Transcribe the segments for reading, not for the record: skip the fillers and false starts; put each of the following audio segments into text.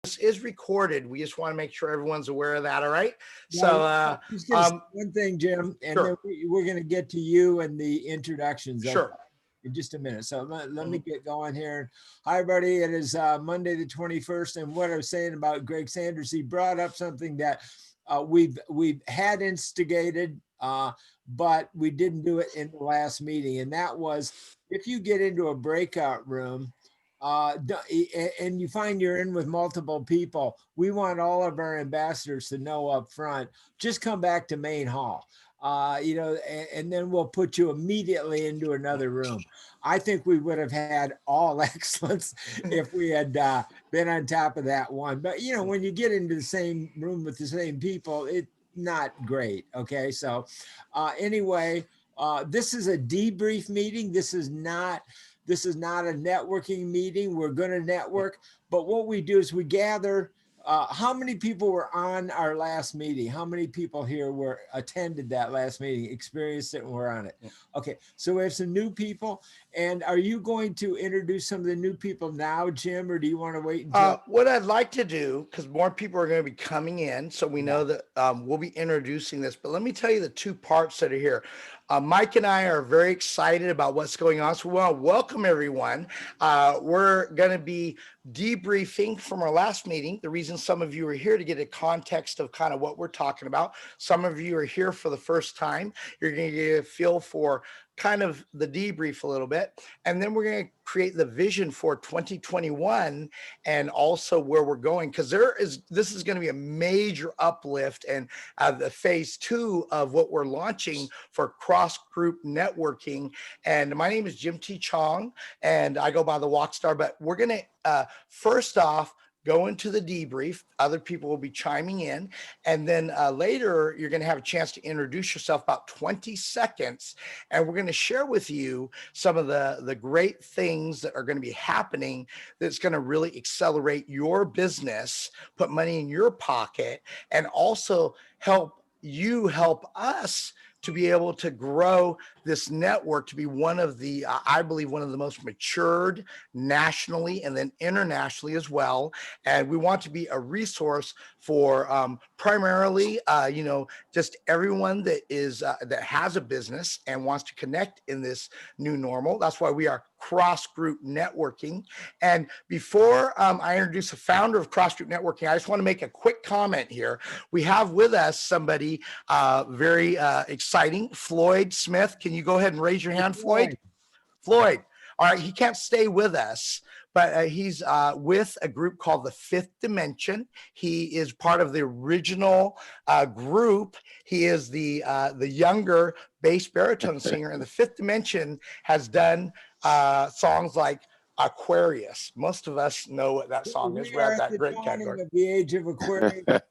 This is recorded. We just want to make sure everyone's aware of that. All right. So, just gonna say one thing, Jim, and sure. then we're going to get to you and the introductions. Sure. Okay, in just a minute. So let me get going here. Hi, everybody. It is Monday the 21st, and what I was saying about Greg Sanders, he brought up something that we've had instigated, but we didn't do it in the last meeting, and that was if you get into a breakout room. And you find you're in with multiple people, we want all of our ambassadors to know up front, just come back to main hall, and then we'll put you immediately into another room. I think we would have had all excellence if we had been on top of that one. But, when you get into the same room with the same people, it's not great. Okay. So anyway, this is a debrief meeting. This is not a networking meeting. We're going to network, but what we do is we gather. How many people were on our last meeting? How many people here attended that last meeting, experienced it, and were on it? Okay, so we have some new people. And are you going to introduce some of the new people now, Jim, or do you want to wait until? What I'd like to do, because more people are going to be coming in, so we know that we'll be introducing this. But let me tell you the two parts that are here. Mike and I are very excited about what's going on. So we want to welcome everyone. We're going to be debriefing from our last meeting. The reason some of you are here to get a context of kind of what we're talking about. Some of you are here for the first time. You're going to get a feel for kind of the debrief a little bit. And then we're going to create the vision for 2021 and also where we're going, because this is going to be a major uplift and the phase 2 of what we're launching for CrossGroup networking. And my name is Jim T. Chong, and I go by the Walkstar, but we're going to first off go into the debrief. Other people will be chiming in. And then later, you're going to have a chance to introduce yourself, about 20 seconds. And we're going to share with you some of the great things that are going to be happening that's going to really accelerate your business, put money in your pocket, and also help us to be able to grow this network to be one of the, I believe, one of the most matured nationally and then internationally as well. And we want to be a resource for primarily, just everyone that that has a business and wants to connect in this new normal. That's why we are CrossGroup Networking. And before I introduce the founder of CrossGroup Networking, I just want to make a quick comment here. We have with us somebody very exciting, Floyd Smith. Can you go ahead and raise your hand, Floyd? Floyd. All right, he can't stay with us, but he's with a group called the Fifth Dimension. He is part of the original group. He is the younger bass baritone singer, and the Fifth Dimension has done songs like Aquarius. Most of us know what that song is. We're at that great category. Of the age of Aquarius.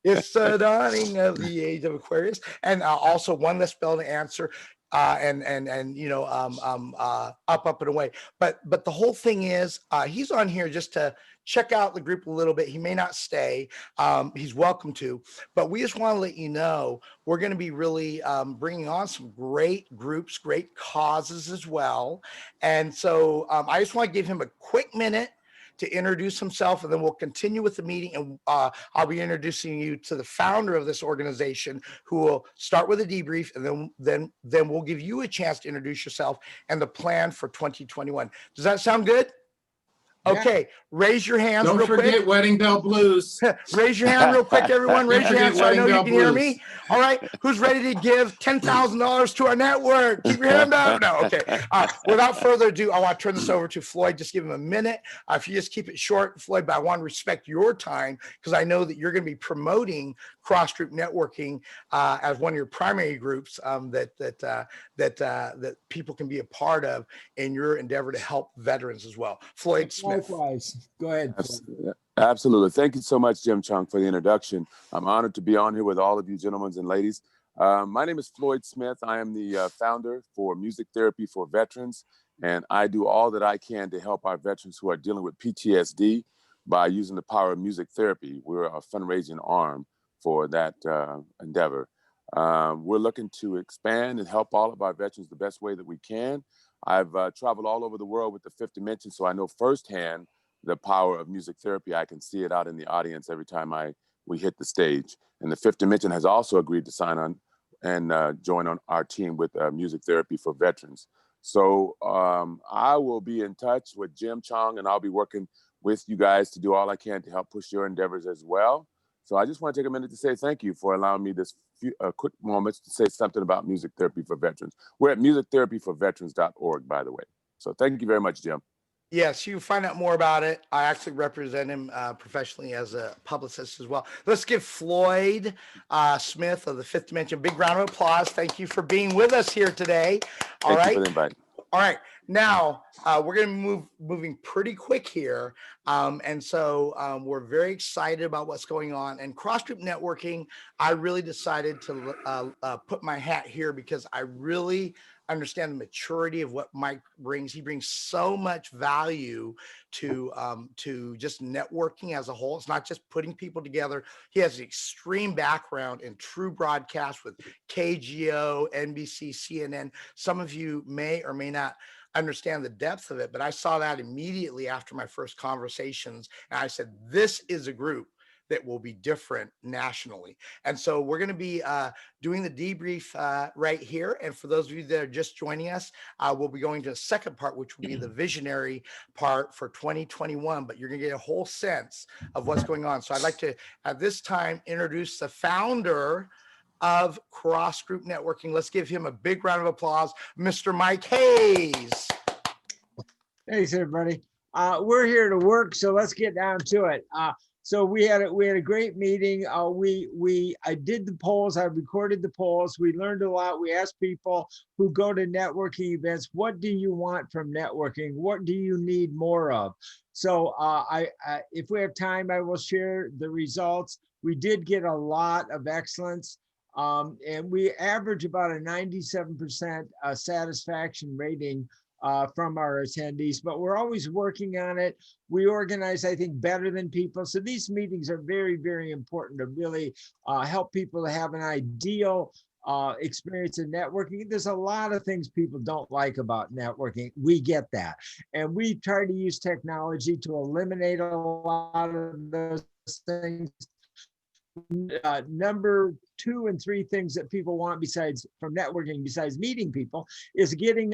It's the dawning of the age of Aquarius, and also One Less Spell to Answer, up and away. But the whole thing is, he's on here just to check out the group a little bit. He may not stay. He's welcome to, but we just want to let you know we're going to be really bringing on some great groups, great causes as well. And so I just want to give him a quick minute to introduce himself, and then we'll continue with the meeting. And I'll be introducing you to the founder of this organization, who will start with a debrief, and then we'll give you a chance to introduce yourself and the plan for 2021. Does that sound good? Okay, raise your hands. Don't forget quick. Wedding Bell Blues. Raise your hand real quick, everyone. Raise your hand so I know you can hear me. All right, who's ready to give $10,000 to our network? Keep your hand up. No, okay. Without further ado, I want to turn this over to Floyd. Just give him a minute. If you just keep it short, Floyd, but I want to respect your time, because I know that you're going to be promoting CrossGroup Networking as one of your primary groups that people can be a part of in your endeavor to help veterans as well. Floyd Smith. Likewise. Go ahead. Absolutely. Thank you so much, Jim Chung, for the introduction. I'm honored to be on here with all of you gentlemen and ladies. My name is Floyd Smith. I am the founder for Music Therapy for Veterans, and I do all that I can to help our veterans who are dealing with PTSD by using the power of music therapy. We're a fundraising arm for that endeavor. We're looking to expand and help all of our veterans the best way that we can. I've traveled all over the world with the Fifth Dimension, so I know firsthand the power of music therapy. I can see it out in the audience every time we hit the stage. And the Fifth Dimension has also agreed to sign on and join on our team with music therapy for veterans. So I will be in touch with Jim Chong, and I'll be working with you guys to do all I can to help push your endeavors as well. So I just want to take a minute to say thank you for allowing me this few quick moments to say something about music therapy for veterans. We're at musictherapyforveterans.org, by the way. So thank you very much, Jim. Yes, you find out more about it. I actually represent him professionally as a publicist as well. Let's give Floyd Smith of the Fifth Dimension a big round of applause. Thank you for being with us here today. All Thank right. you for the invite. All right, now we're going to moving pretty quick here, and so we're very excited about what's going on. And CrossGroup networking, I really decided to put my hat here because I really understand the maturity of what Mike brings. He brings so much value to just networking as a whole. It's not just putting people together. He has an extreme background in true broadcast with KGO, NBC, CNN. Some of you may or may not understand the depth of it, but I saw that immediately after my first conversations. And I said, this is a group that will be different nationally. And so we're going to be doing the debrief right here. And for those of you that are just joining us, we'll be going to the second part, which will be the visionary part for 2021, but you're going to get a whole sense of what's going on. So I'd like to, at this time, introduce the founder of CrossGroup Networking. Let's give him a big round of applause, Mr. Mike Hayes. Thanks, everybody. We're here to work, so let's get down to it. So we had a great meeting. I did the polls. I recorded the polls. We learned a lot. We asked people who go to networking events, what do you want from networking? What do you need more of? So if we have time, I will share the results. We did get a lot of excellence. And we average about a 97% satisfaction rating from our attendees, but we're always working on it. We organize, I think, better than people. So these meetings are very, very important to really help people to have an ideal experience in networking. There's a lot of things people don't like about networking. We get that. And we try to use technology to eliminate a lot of those things. Number 2 and 3 things that people want besides from networking, besides meeting people, is getting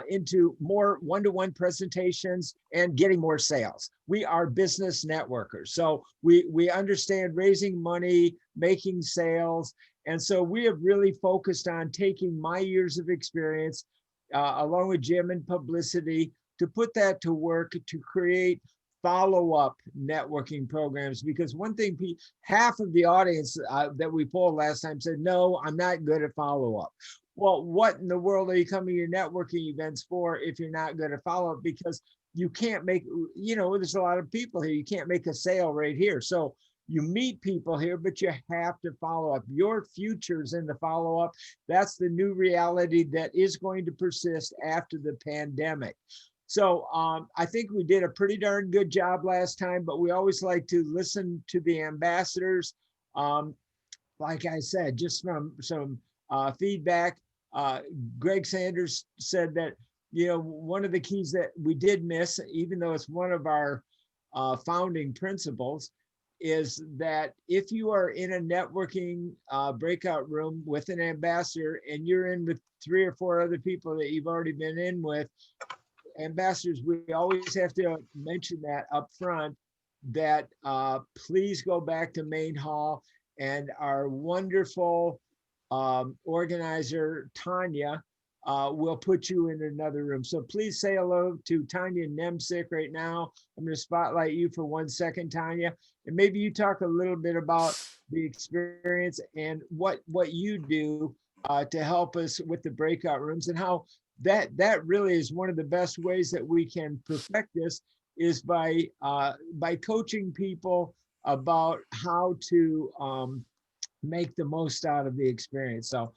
into more one-to-one presentations and getting more sales. We are business networkers. So we understand raising money, making sales. And so we have really focused on taking my years of experience along with Jim in publicity to put that to work to create follow-up networking programs, because one thing, half of the audience that we polled last time said, no, I'm not good at follow-up. Well, what in the world are you coming to your networking events for if you're not good at follow-up? Because you can't make, there's a lot of people here, you can't make a sale right here. So you meet people here, but you have to follow up. Your future's in the follow-up. That's the new reality that is going to persist after the pandemic. So I think we did a pretty darn good job last time, but we always like to listen to the ambassadors. Like I said, just from some feedback, Greg Sanders said that, one of the keys that we did miss, even though it's one of our founding principles, is that if you are in a networking breakout room with an ambassador and you're in with 3 or 4 other people that you've already been in with, ambassadors, we always have to mention that up front, that please go back to main hall, and our wonderful organizer, Tanya, will put you in another room. So please say hello to Tanya Nemtsek right now. I'm going to spotlight you for 1 second, Tanya, and maybe you talk a little bit about the experience and what you do to help us with the breakout rooms, and how that really is one of the best ways that we can perfect this, is by coaching people about how to make the most out of the experience. So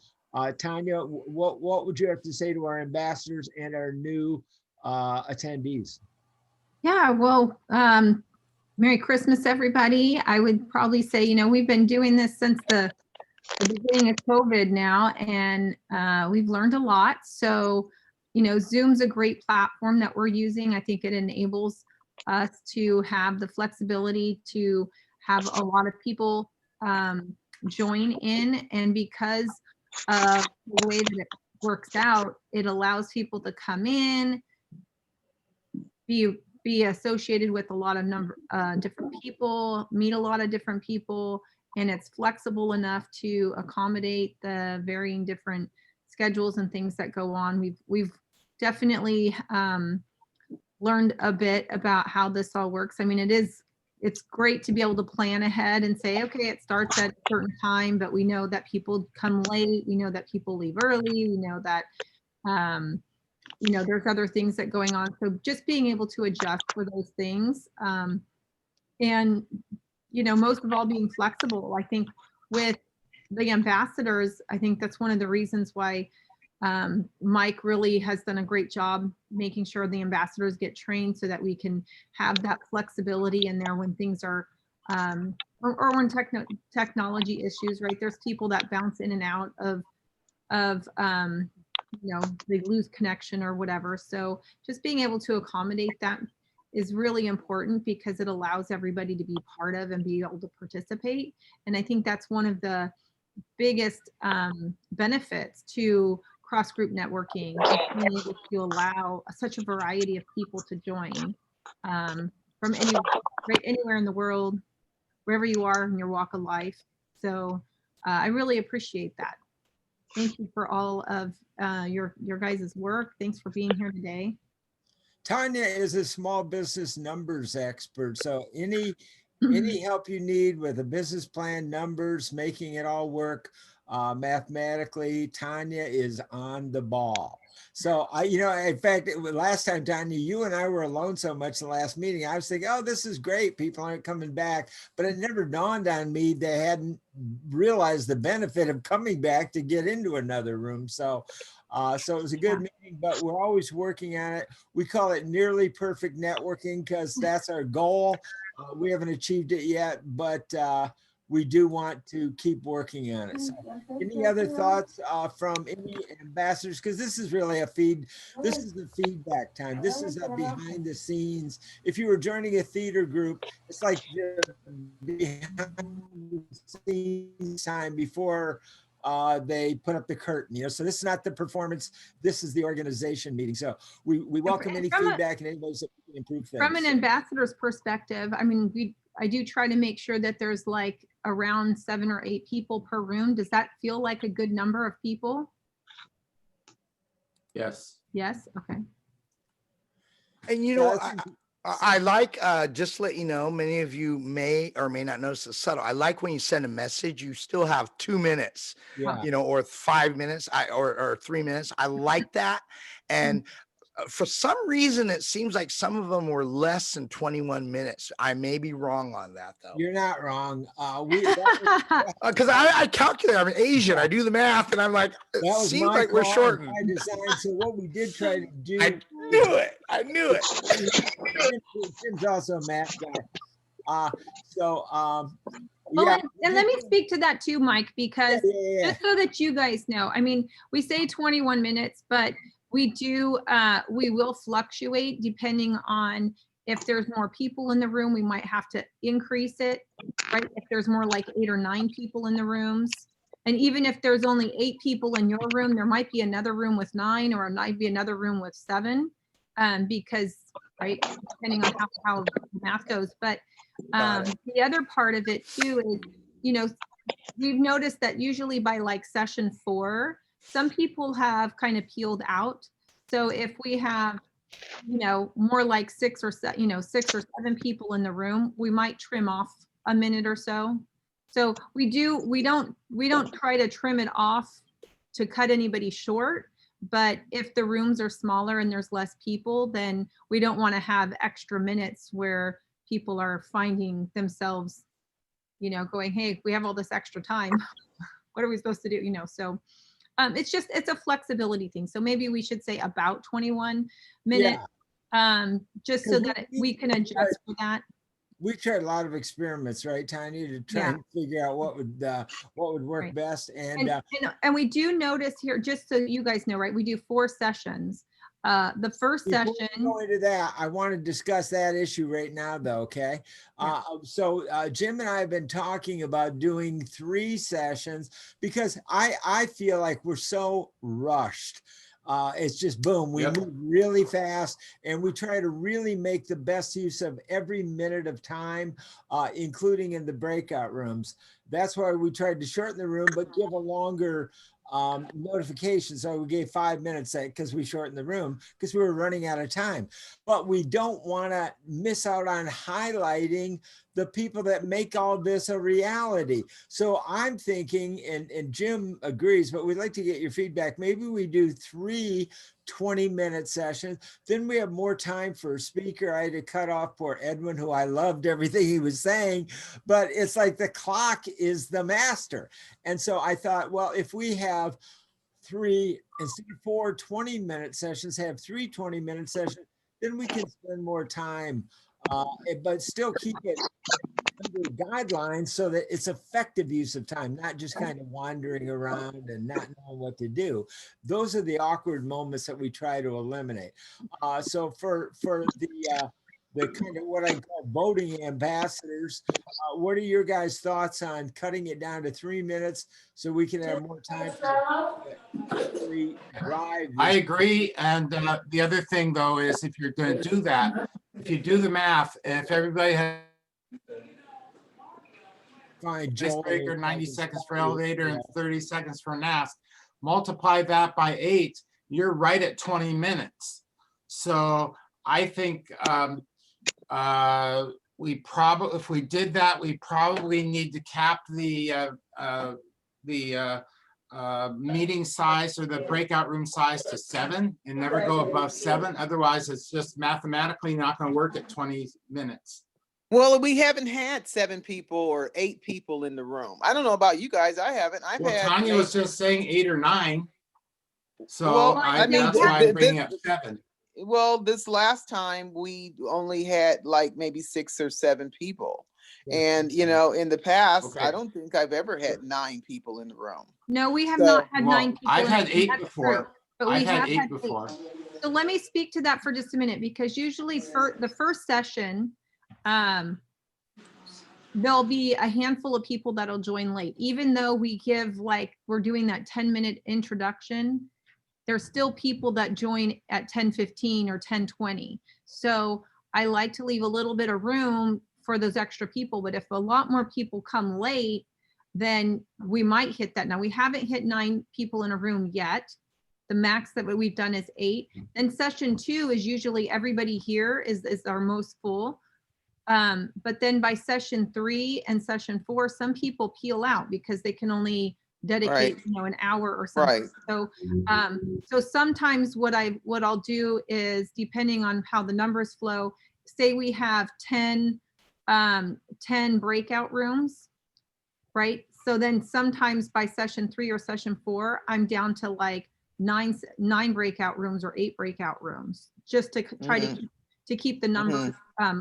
Tanya, what would you have to say to our ambassadors and our new attendees? Yeah, well, Merry Christmas, everybody. I would probably say, we've been doing this since the beginning of COVID now, and we've learned a lot. So, Zoom's a great platform that we're using. I think it enables us to have the flexibility to have a lot of people join in. And because of the way that it works out, it allows people to come in, be associated with a lot of different people, meet a lot of different people, and it's flexible enough to accommodate the varying different schedules and things that go on. We've definitely learned a bit about how this all works. I mean, it's great to be able to plan ahead and say, okay, it starts at a certain time, but we know that people come late. We know that people leave early. We know that, there's other things that going on. So just being able to adjust for those things. And, most of all being flexible. I think with the ambassadors, I think that's one of the reasons why Mike really has done a great job making sure the ambassadors get trained so that we can have that flexibility in there when things are, or when technology issues, right? There's people that bounce in and out of they lose connection or whatever. So just being able to accommodate that is really important because it allows everybody to be part of and be able to participate. And I think that's one of the biggest benefits to cross-group networking, is being able to allow such a variety of people to join from anywhere in the world, wherever you are in your walk of life. So I really appreciate that. Thank you for all of your guys' work. Thanks for being here today. Tanya is a small business numbers expert. So any help you need with a business plan, numbers, making it all work mathematically, Tanya is on the ball. So in fact, last time, Tanya, you and I were alone so much in the last meeting, I was thinking, oh, this is great. People aren't coming back. But it never dawned on me they hadn't realized the benefit of coming back to get into another room. So it was a good meeting, but we're always working on it. We call it nearly perfect networking because that's our goal. We haven't achieved it yet, but we do want to keep working on it. So any other thoughts from any ambassadors? Because this is really this is the feedback time. This is a behind the scenes. If you were joining a theater group, it's like the behind the scenes time before they put up the curtain, so this is not the performance, this is the organization meeting. So we welcome any feedback and anybody that can improve things. From an ambassador's perspective, I mean, I do try to make sure that there's like around 7 or 8 people per room. Does that feel like a good number of people? Yes. Yes. Okay. And I like, just to let you know, many of you may or may not notice it's subtle. I like when you send a message, you still have 2 minutes, or 5 minutes, or 3 minutes. I like that. And for some reason, it seems like some of them were less than 21 minutes. I may be wrong on that, though. You're not wrong. Because I calculate, I'm Asian. I do the math, and I'm like, it seems like we're shortened. So what we did try to do. I knew it. Jim's also a math guy. And let me speak to that too, Mike, because just so that you guys know, I mean, we say 21 minutes, but we will fluctuate depending on if there's more people in the room, we might have to increase it, right? If there's more like 8 or 9 people in the rooms. And even if there's only 8 people in your room, there might be another room with 9, or it might be another room with 7, because, right, depending on how the math goes. But the other part of it too is, we've noticed that usually by like session 4, some people have kind of peeled out. So if we have, more like 6 or 7 people in the room, we might trim off a minute or so. So we don't try to trim it off to cut anybody short. But if the rooms are smaller and there's less people, then we don't want to have extra minutes where people are finding themselves, going, hey, we have all this extra time. What are we supposed to do? So it's a flexibility thing. So maybe we should say about 21 minutes, just so that we can adjust for that. We tried a lot of experiments, right, Tanya, to try and figure out what would work best. And we do notice here, just so you guys know, right, we do 4 sessions. The first Before we session, go into that, I want to discuss that issue right now, though. Okay. So Jim and I have been talking about doing 3 sessions because I feel like we're so rushed. It's just boom, we Yep. move really fast and we try to really make the best use of every minute of time, including in the breakout rooms. That's why we tried to shorten the room, but give a longer notification. So we gave 5 minutes because we shortened the room because we were running out of time. But we don't want to miss out on highlighting the people that make all this a reality. So I'm thinking, and Jim agrees, but we'd like to get your feedback. Maybe we do 3 20-minute sessions. Then we have more time for a speaker. I had to cut off poor Edwin, who I loved everything he was saying, but it's like the clock is the master. And so I thought, well, if we have 3, instead of 4 20-minute sessions, have 3 20-minute sessions, then we can spend more time, but still keep it under guidelines so that it's effective use of time, not just kind of wandering around and not knowing what to do. Those are the awkward moments that we try to eliminate. So for the kind of what I call voting ambassadors, what are your guys' thoughts on cutting it down to 3 minutes so we can have more time for really drive I this? agree. And the other thing, though, is if you're going to do that, if you do the math, and if everybody has Fine, Joel, icebreaker, 90 seconds for elevator, and 30 seconds for NAST, multiply that by 8, you're right at 20 minutes. So I think we probably, if we did that, we probably need to cap the meeting size or the breakout room size to 7 and never go above 7. Otherwise, it's just mathematically not going to work at 20 minutes. Well, we haven't had 7 people or 8 people in the room. I don't know about you guys. I haven't. I've Well, had Tanya 8. was just saying 8 or 9. So Well, I mean, that's why I'm bringing this- up 7. Well, this last time we only had like maybe 6 or 7 people. And, you know, in the past, Okay. I don't think I've ever had 9 people in the room. no, we have So- not had Well, 9 people. I've in had the- 8 that's before. true, but we I've had have 8 before. So let me speak to that for just a minute, because usually for the first session, there'll be a handful of people that'll join late, even though we give, like, we're doing that 10-minute introduction. There's still people that join at 10:15 or 10:20. So I like to leave a little bit of room for those extra people, but if a lot more people come late, then we might hit that. Now, we haven't hit 9 people in a room yet. The max that we've done is 8. And session 2 is usually everybody here is our most full. But then by session 3 and session 4, some people peel out because they can only dedicate, Right. you know, an hour or something. Right. So, so sometimes what I'll do is, depending on how the numbers flow, say we have 10 breakout rooms, right? So then sometimes by session 3 or session 4, I'm down to like 9 breakout rooms or 8 breakout rooms, just to try to keep the numbers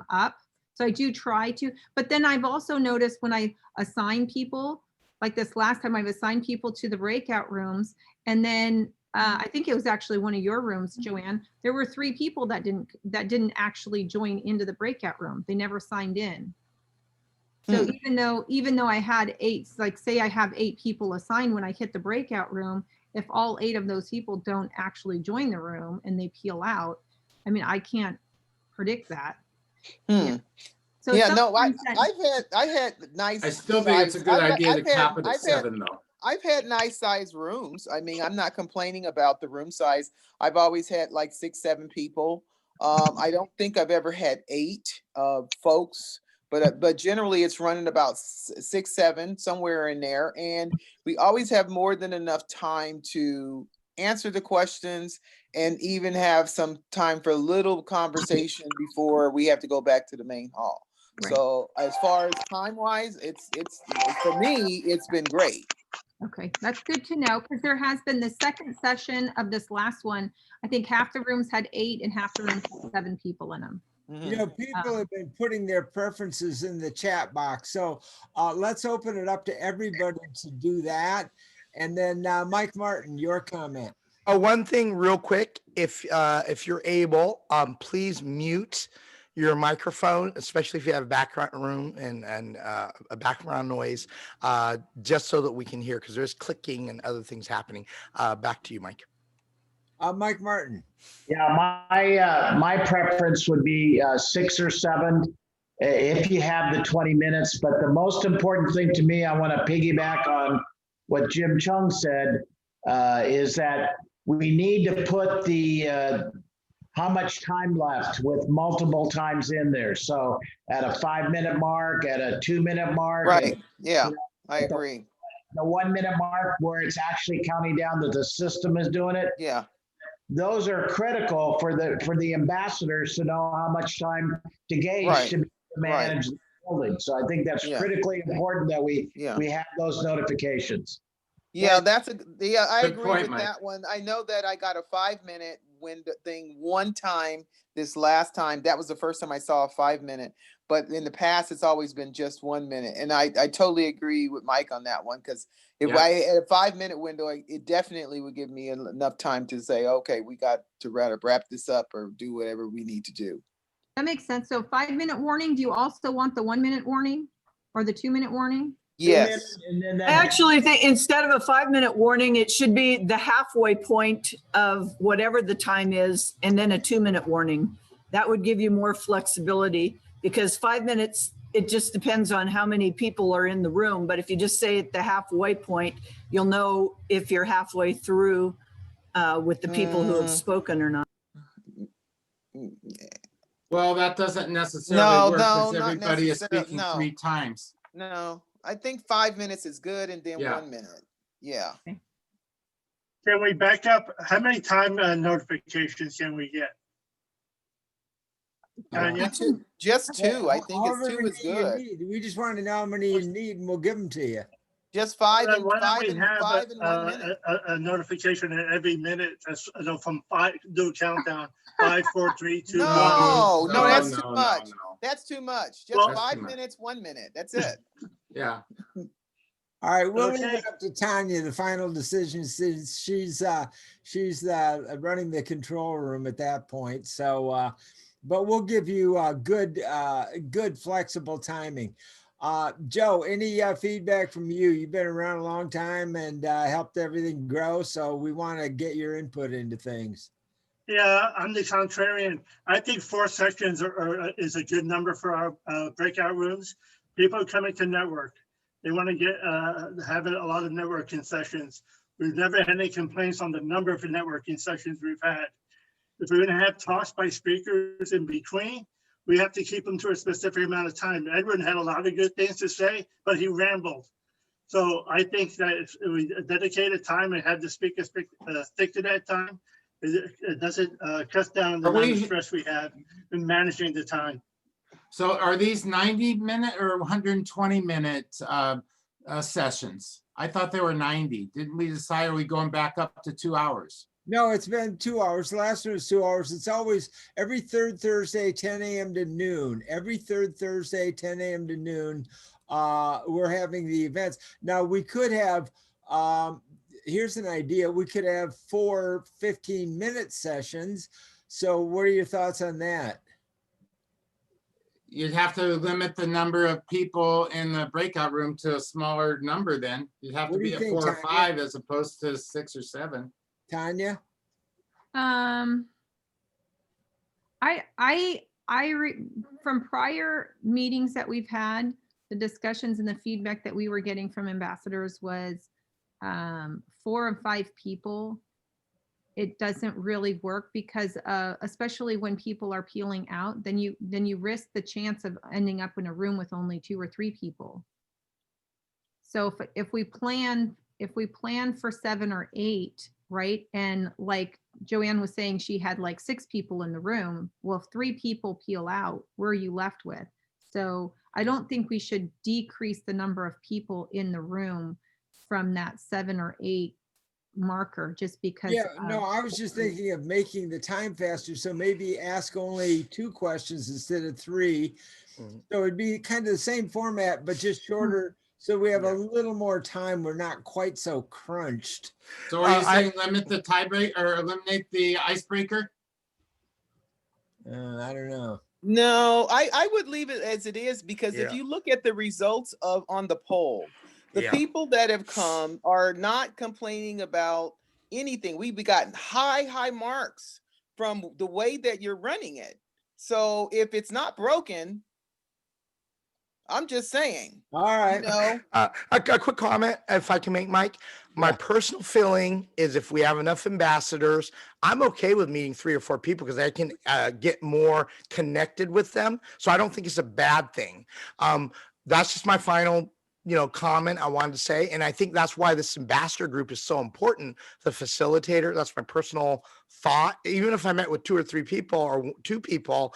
up. So I do try to, but then I've also noticed when I assign people, like this last time, I've assigned people to the breakout rooms, and then I think it was actually one of your rooms, Joanne. There were 3 people that didn't actually join into the breakout room. They never signed in. So even though I had 8, like say I have 8 people assigned, when I hit the breakout room, if all 8 of those people don't actually join the room and they peel out, I mean, I can't predict that. Yeah. So Yeah, no, sometimes that- I had nice. I still think it's a good idea to cap it at I've had 7, though. I've had nice sized rooms. I mean, I'm not complaining about the room size. I've always had like 6, 7 people. I don't think I've ever had 8 folks, but generally it's running about 6, 7, somewhere in there. And we always have more than enough time to answer the questions and even have some time for a little conversation before we have to go back to the main hall. Right. So as far as time wise, it's for me, it's been great. Okay, that's good to know, because there has been the second session of this last one. I think half the rooms had 8 and half the rooms had 7 people in them. You know, people have been putting their preferences in the chat box. So let's open it up to everybody to do that. And then Mike Martin, your comment. Oh, one thing real quick, if you're able, please mute your microphone, especially if you have a background room and a background noise, just so that we can hear, because there's clicking and other things happening. Back to you, Mike. Mike Martin. Yeah, my preference would be 6 or 7 if you have the 20 minutes. But the most important thing to me, I want to piggyback on what Jim Chung said, is that we need to put the how much time left with multiple times in there. So at a 5-minute mark, at a 2-minute mark. Right, and, yeah, you know, I agree. the 1-minute mark where it's actually counting down that the system is doing it. Yeah, Those are critical for the ambassadors to know how much time to gauge Right, to manage the building. So I think that's Yeah. critically important that we yeah. have those notifications. Yeah, I Good agree point, with Mike. that one. I know that I got a 5-minute window thing one time this last time. That was the first time I saw a 5-minute, but in the past it's always been just 1 minute. And I totally agree with Mike on that one, because if Yeah. I had a 5-minute window, it definitely would give me enough time to say, okay, we got to rather wrap this up or do whatever we need to do. That makes sense. So 5-minute warning, do you also want the 1-minute warning or the 2-minute warning? Yes. And then I actually think instead of a 5-minute warning, it should be the halfway point of whatever the time is, and then a 2-minute warning. That would give you more flexibility, because 5 minutes, it just depends on how many people are in the room. But if you just say at the halfway point, you'll know if you're halfway through with the people who have spoken or not. Well, that doesn't necessarily work because not everybody is necessarily, speaking no. 3 times. No, I think 5 minutes is good, and then Yeah. 1 minute. Yeah. Can we back up? How many time notifications can we get? Tanya? Just 2. I think However it's 2 many is you good. need. We just want to know how many you need, and we'll give them to you. Just 5 Then and why don't 5 we and have 5 and 1 minute. a notification at every minute, from 5, do a countdown, 5, 4, 3, 2, 1. No, No, that's no, too no, much. no. That's too much. Just Well- That's too 5 much. minutes, 1 minute. That's it. Yeah. All right, we'll leave Okay. it up to Tanya, the final decision, since she's running the control room at that point. So, but we'll give you good flexible timing. Joe, any feedback from you? You've been around a long time and helped everything grow, so we want to get your input into things. Yeah, I'm the contrarian. I think 4 sessions is a good number for our breakout rooms. People are coming to network. They want to get have a lot of networking sessions. We've never had any complaints on the number of networking sessions we've had. If we're going to have talks by speakers in between, we have to keep them to a specific amount of time. Edward had a lot of good things to say, but he rambled. So I think that if we dedicated time and had the speaker stick to that time, it doesn't cut down the amount of stress we have in managing the time. So are these 90-minute or 120-minute sessions? I thought they were 90. Didn't we decide, are we going back up to 2 hours? No, it's been 2 hours. The last one was 2 hours. It's always every third Thursday, 10 a.m. to noon. Every third Thursday, 10 a.m. to noon, we're having the events. Now, we could have, here's an idea. We could have 4 15-minute sessions. So what are your thoughts on that? You'd have to limit the number of people in the breakout room to a smaller number then. You'd have to What do be you at think, 4 or Tanya? 5 as opposed to 6 or 7. Tanya? From prior meetings that we've had, the discussions and the feedback that we were getting from ambassadors was 4 or 5 people. It doesn't really work because especially when people are peeling out, then you risk the chance of ending up in a room with only 2 or 3 people. So if we plan for 7 or 8, right? And like Joanne was saying, she had like 6 people in the room. Well, if 3 people peel out, where are you left with? So I don't think we should decrease the number of people in the room from that 7 or 8 marker just because. Yeah, no, I was just thinking of making the time faster. So maybe ask only 2 questions instead of 3. So it'd be kind of the same format, but just shorter So we have a little more time. We're not quite so crunched. So are you saying limit the tiebreak or eliminate the icebreaker? I don't know. No, I would leave it as it is, because if you look at the results of on the poll, the people that have come are not complaining about anything. We've gotten high marks from the way that you're running it. So if it's not broken, I'm just saying. All right. You know, a quick comment, if I can make, Mike. My personal feeling is if we have enough ambassadors, I'm okay with meeting 3 or 4 people because I can get more connected with them. So I don't think it's a bad thing. That's just my final, comment I wanted to say. And I think that's why this ambassador group is so important. The facilitator, that's my personal thought. Even if I met with 2 or 3 people or 2 people,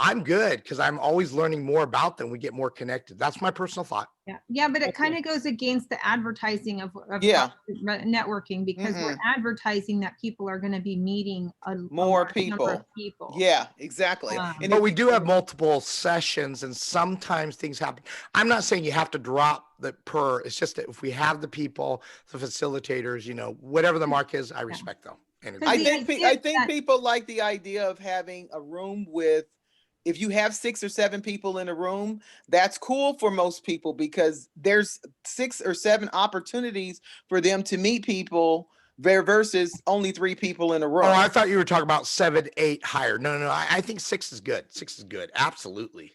I'm good because I'm always learning more about them. We get more connected. That's my personal thought. Yeah, but it kind of goes against the advertising of networking, because we're advertising that people are going to be meeting more large number of people. Yeah, exactly. And But we do have multiple sessions and sometimes things happen. I'm not saying you have to drop the per. It's just that if we have the people, the facilitators, whatever the mark is, I respect them. Anyway. I think people like the idea of having a room with, if you have 6 or 7 people in a room, that's cool for most people because there's 6 or 7 opportunities for them to meet people versus only 3 people in a room. Oh, I thought you were talking about 7, 8 higher. No. I think 6 is good. 6 is good. Absolutely.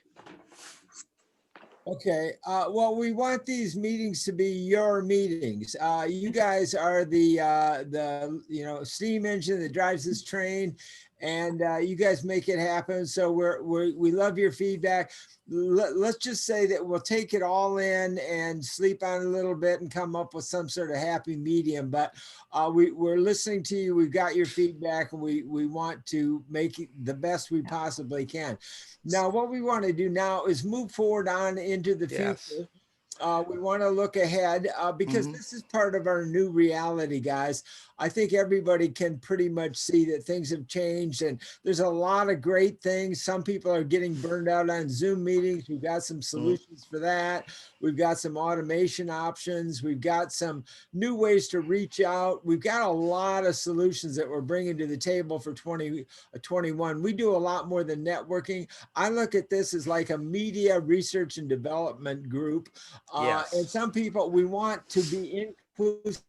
Okay. Well, we want these meetings to be your meetings. You guys are the steam engine that drives this train, and you guys make it happen. So we love your feedback. Let's just say that we'll take it all in and sleep on it a little bit and come up with some sort of happy medium. But we're listening to you. We've got your feedback, and we want to make it the best we possibly can. Now, what we want to do now is move forward on into the future. We want to look ahead because this is part of our new reality, guys. I think everybody can pretty much see that things have changed, and there's a lot of great things. Some people are getting burned out on Zoom meetings. We've got some solutions for that. We've got some automation options. We've got some new ways to reach out. We've got a lot of solutions that we're bringing to the table for 2021. We do a lot more than networking. I look at this as like a media research and development group. And some people, we want to be inclusive.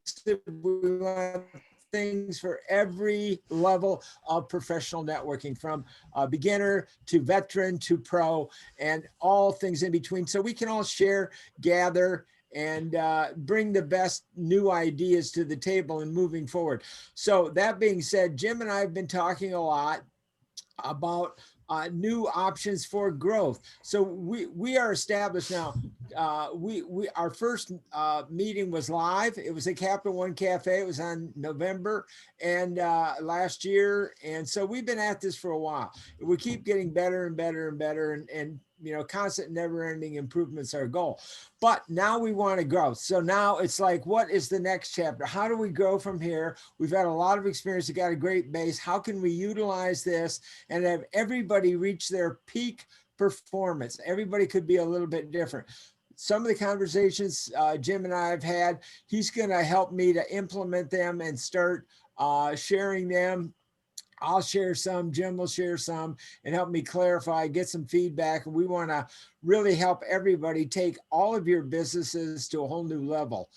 We want things for every level of professional networking, from beginner to veteran to pro, and all things in between. So we can all share, gather, and bring the best new ideas to the table and moving forward. So that being said, Jim and I have been talking a lot about new options for growth. So we are established now. Our first meeting was live. It was at Capital One Cafe. It was on November and last year. And so we've been at this for a while. We keep getting better and better and better, and constant never-ending improvements are our goal. But now we want to grow. So now it's like, what is the next chapter? How do we grow from here? We've had a lot of experience. We've got a great base. How can we utilize this and have everybody reach their peak performance? Everybody could be a little bit different. Some of the conversations Jim and I have had, he's going to help me to implement them and start sharing them. I'll share some, Jim will share some, and help me clarify, get some feedback. And we want to really help everybody take all of your businesses to a whole new level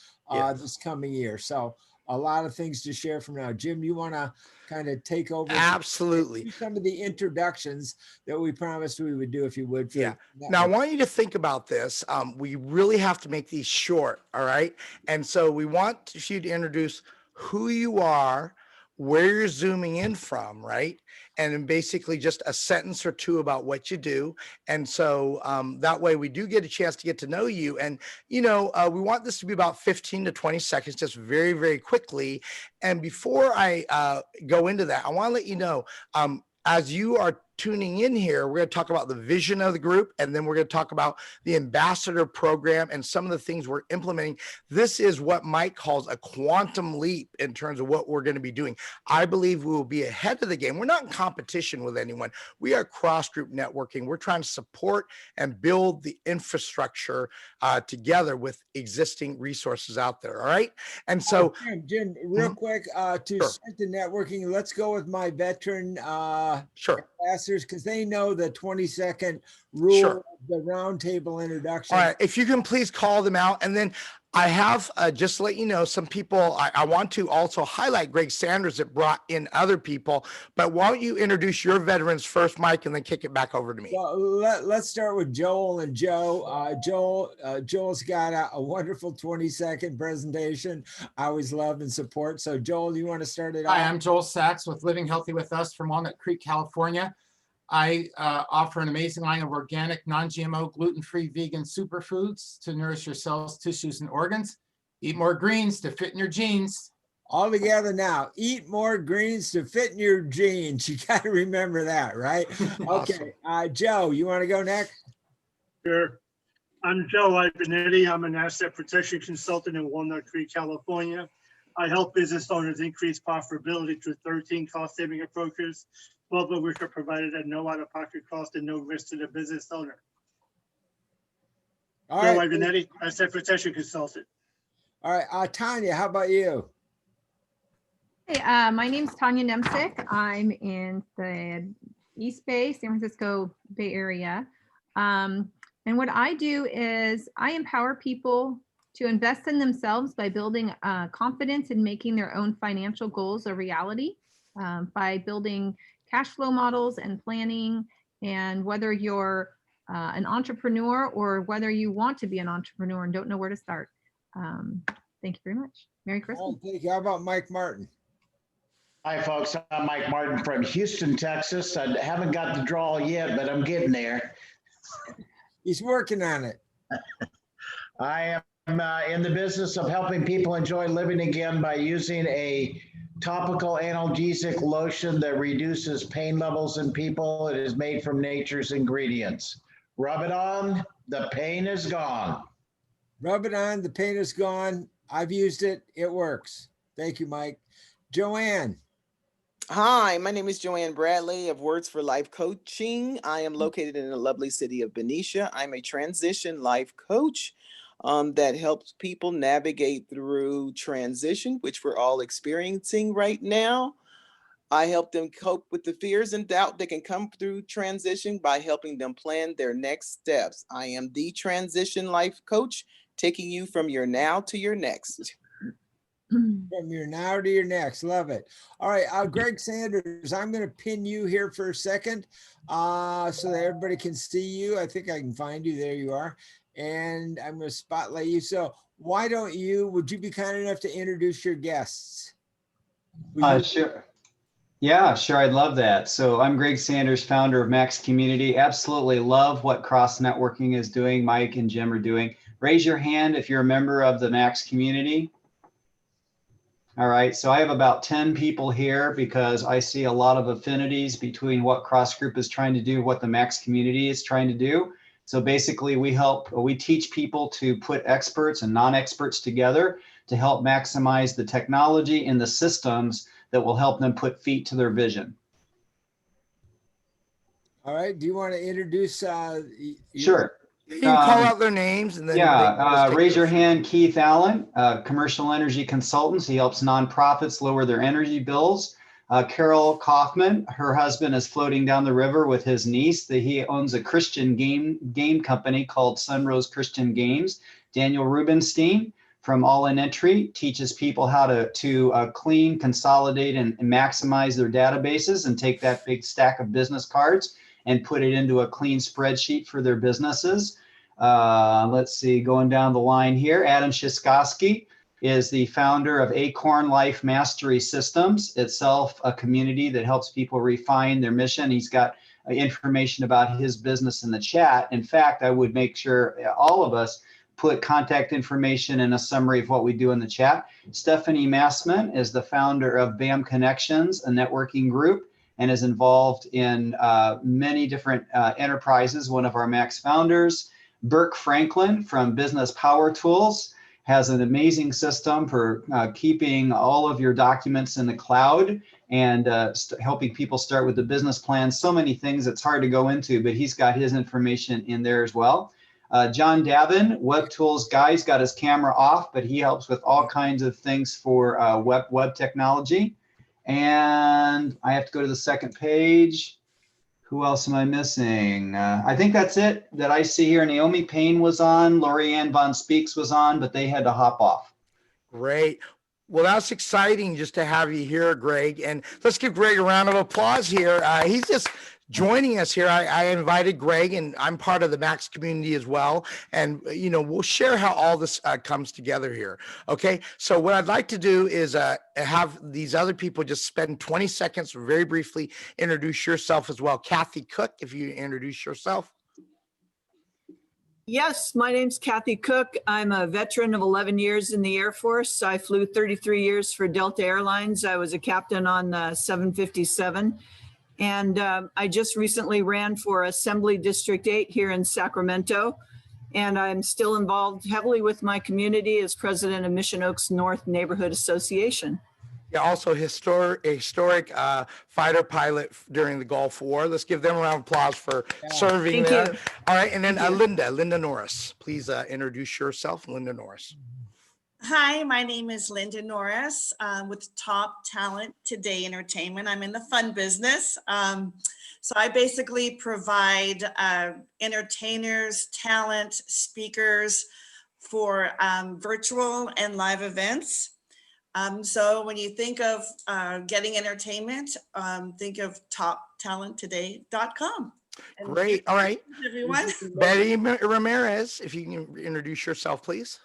this coming year. So a lot of things to share from now. Jim, you want to kind of take over? Absolutely. Some of the introductions that we promised we would do, if you would. Now, I want you to think about this. We really have to make these short, all right? And so we want you to introduce who you are, where you're zooming in from, right? And then basically just a sentence or 2 about what you do. And so that way we do get a chance to get to know you. And, we want this to be about 15 to 20 seconds, just very, very quickly. And before I go into that, I want to let you know, as you are tuning in here, we're going to talk about the vision of the group, and then we're going to talk about the ambassador program and some of the things we're implementing. This is what Mike calls a quantum leap in terms of what we're going to be doing. I believe we will be ahead of the game. We're not in competition with anyone. We are cross-group networking. We're trying to support and build the infrastructure together with existing resources out there. All right. And so, Jim, real quick, to Sure. start the networking, let's go with my veteran sure. ambassadors, because they know the 20-second rule, Sure. of the roundtable introduction. All right. If you can please call them out. And then I have, just to let you know, some people, I want to also highlight Greg Sanders that brought in other people, but why don't you introduce your veterans first, Mike, and then kick it back over to me. Well, let's start with Joel and Joe. Joel's got a wonderful 20-second presentation. I always love and support. So Joel, you want to start it off? Hi, I'm Joel Sachs with Living Healthy with Us from Walnut Creek, California. I offer an amazing line of organic, non-GMO, gluten-free, vegan superfoods to nourish your cells, tissues, and organs. Eat more greens to fit in your jeans. All together now. Eat more greens to fit in your jeans. You got to remember that, right? Okay. Joe, you want to go next? Sure. I'm Joe Ivanetti. I'm an asset protection consultant in Walnut Creek, California. I help business owners increase profitability through 13 cost-saving approaches, 12 of which are provided at no out-of-pocket cost and no risk to the business owner. All Joe right. Ivanetti, asset protection consultant. All right. Tanya, how about you? Hey, my name's Tanya Nemtsek. I'm in the East Bay, San Francisco Bay Area. And what I do is I empower people to invest in themselves by building confidence in making their own financial goals a reality, by building cash flow models and planning. And whether you're an entrepreneur or whether you want to be an entrepreneur and don't know where to start. Thank you very much. Merry Christmas. Oh, thank you. How about Mike Martin? Hi, folks. I'm Mike Martin from Houston, Texas. I haven't got the draw yet, but I'm getting there. He's working on it. I am in the business of helping people enjoy living again by using a topical analgesic lotion that reduces pain levels in people. It is made from nature's ingredients. Rub it on, the pain is gone. Rub it on, the pain is gone. I've used it. It works. Thank you, Mike. Joanne. Hi, my name is Joanne Bradley of Words for Life Coaching. I am located in the lovely city of Benicia. I'm a transition life coach that helps people navigate through transition, which we're all experiencing right now. I help them cope with the fears and doubt that can come through transition by helping them plan their next steps. I am the transition life coach, taking you from your now to your next. From your now to your next. Love it. All right. Greg Sanders, I'm going to pin you here for a second so that everybody can see you. I think I can find you. There you are. And I'm going to spotlight you. So would you be kind enough to introduce your guests? Sure. Yeah, sure. I'd love that. So I'm Greg Sanders, founder of Max Community. Absolutely love what Cross Networking is doing. Mike and Jim are doing. Raise your hand if you're a member of the Max Community. All right, so I have about 10 people here because I see a lot of affinities between what CrossGroup is trying to do, what the Max Community is trying to do. So basically we teach people to put experts and non-experts together to help maximize the technology and the systems that will help them put feet to their vision. All right, do you want to introduce? Sure. You can call out their names and then raise your hand. Keith Allen, commercial energy consultants. He helps nonprofits lower their energy bills. Carol Kaufman, her husband is floating down the river with his niece. He owns a Christian game company called Sunrose Christian Games. Daniel Rubenstein from All In Entry teaches people how to clean, consolidate, and maximize their databases and take that big stack of business cards and put it into a clean spreadsheet for their businesses. Let's see, going down the line here, Adam Shiskoski is the founder of Acorn Life Mastery Systems, itself a community that helps people refine their mission. He's got information about his business in the chat. In fact, I would make sure all of us put contact information and a summary of what we do in the chat. Stephanie Massman is the founder of BAM Connections, a networking group. and is involved in many different enterprises. One of our Max founders, Burke Franklin from Business Power Tools, has an amazing system for keeping all of your documents in the cloud and helping people start with the business plan. So many things it's hard to go into, but he's got his information in there as well. John Davin, Web Tools guy's got his camera off, but he helps with all kinds of things for web technology. And I have to go to the second page. Who else am I missing? I think that's it that I see here. Naomi Payne was on, Lorianne Von Speaks was on, but they had to hop off. Great. Well, that's exciting just to have you here, Greg. And let's give Greg a round of applause here. He's just joining us here. I invited Greg, and I'm part of the Max community as well. And, you know, we'll share how all this comes together here. Okay. So what I'd like to do is have these other people just spend 20 seconds, very briefly, introduce yourself as well. Kathy Cook, if you introduce yourself. Yes, my name's Kathy Cook. I'm a veteran of 11 years in the Air Force. I flew 33 years for Delta Airlines. I was a captain on the 757. And I just recently ran for Assembly District 8 here in Sacramento. And I'm still involved heavily with my community as president of Mission Oaks North Neighborhood Association. Yeah, also historic fighter pilot during the Gulf War. Let's give them a round of applause for serving Thank there. you. All right, and then Linda Norris. Please introduce yourself, Linda Norris. Hi, my name is Linda Norris with Top Talent Today Entertainment. I'm in the fun business. So I basically provide entertainers, talent, speakers for virtual and live events. So when you think of getting entertainment, think of toptalenttoday.com. Great. All right. Everyone. Betty Ramirez, if you can introduce yourself, please.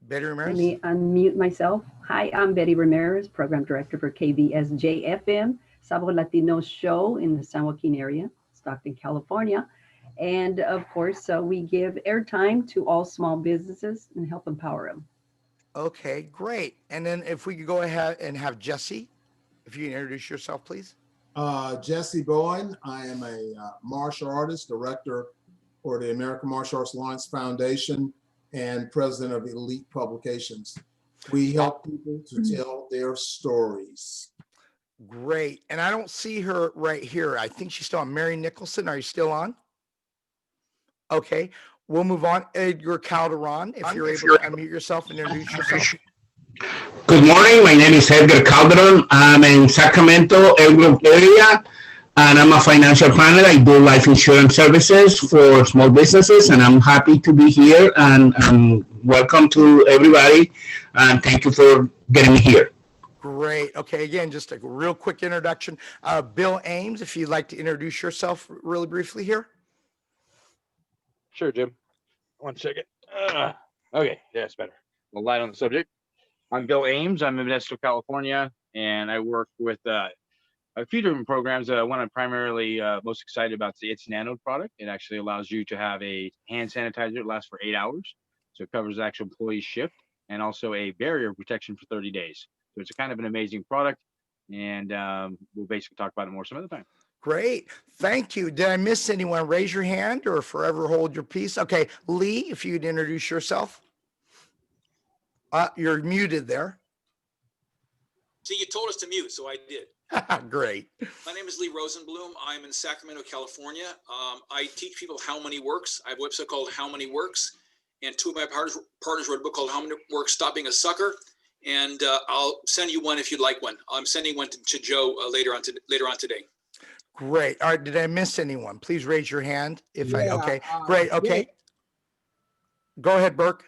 Betty Ramirez. Let me unmute myself. Hi, I'm Betty Ramirez, Program Director for KBSJ-FM, Sabro Latino show in the San Joaquin area, Stockton, California. And of course, we give airtime to all small businesses and help empower them. Okay, great. And then if we could go ahead and have Jesse, if you can introduce yourself, please. Jesse Bowen. I am a martial artist, director for the American Martial Arts Alliance Foundation, and president of Elite Publications. We help people to tell their stories. Great. And I don't see her right here. I think she's still on. Mary Nicholson, are you still on? Okay, we'll move on. Edgar Caldwell, if you're able to unmute yourself and introduce yourself. Good morning. My name is Edgar Caldwell. I'm in Sacramento, Edgar area, and I'm a financial planner. I do life insurance services for small businesses, and I'm happy to be here. And welcome to everybody. And thank you for getting me here. Great. Okay, again, just a real quick introduction. Bill Ames, if you'd like to introduce yourself really briefly here. Sure, Jim. 1 second. Okay, yeah, it's better. A little light on the subject. I'm Bill Ames. I'm in Modesto, California, and I work with a few different programs. One I'm primarily most excited about is the It's Nano product. It actually allows you to have a hand sanitizer that lasts for 8 hours. So it covers the actual employee shift, and also a barrier protection for 30 days. So it's a kind of an amazing product, and we'll basically talk about it more some other time. Great. Thank you. Did I miss anyone? Raise your hand or forever hold your peace. Okay, Lee, if you'd introduce yourself. You're muted there. See, you told us to mute, so I did. Great. My name is Lee Rosenblum. I'm in Sacramento, California. I teach people how money works. I have a website called How Money Works, and two of my partners wrote a book called How Money Works, Stop Being a Sucker. And I'll send you one if you'd like one. I'm sending one to Joe later on today. Great. All right. Did I miss anyone? Please raise your hand. Okay. Yeah, Great. Okay. Go ahead, Burke.